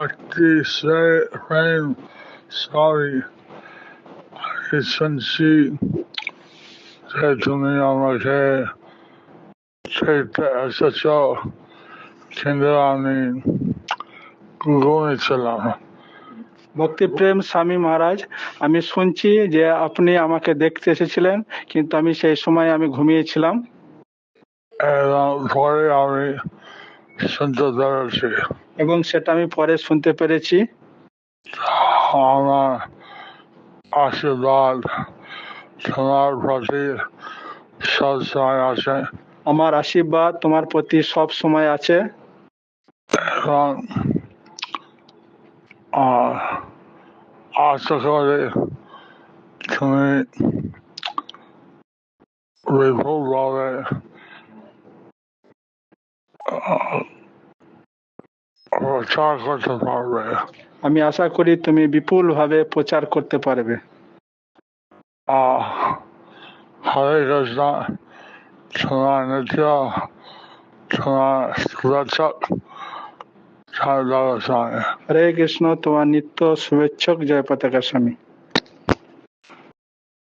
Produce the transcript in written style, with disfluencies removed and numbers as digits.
Bhakti say, friend, sorry, শুনছি যে তুমি আমাকে খেতে এসেছ, কিন্তু আমি ঘুমিয়েছিলাম। ভক্তি প্রেম স্বামী মহারাজ, আমি শুনছি যে আপনি আমাকে দেখতে এসেছিলেন, কিন্তু আমি সেই সময় আমি ঘুমিয়েছিলাম এবং পরে আমি শুনতে পেরেছি। এবং সেটা আমি পরে শুনতে পেরেছি। আমার আশীর্বাদ তোমার প্রতি সবসময় আছে আমার আশীর্বাদ তোমার প্রতি সব সময় আছে এবং আশা করি তুমি বিপুলভাবে প্রচার করতে পারবে। আমি আশা করি তুমি বিপুলভাবে প্রচার করতে পারবে। হরে কৃষ্ণ, তোমার নিত্য তোমার শুভেচ্ছক জয় পতাকা স্বামী। হরে কৃষ্ণ, তোমার নিত্য শুভেচ্ছক জয় পতাকা স্বামী।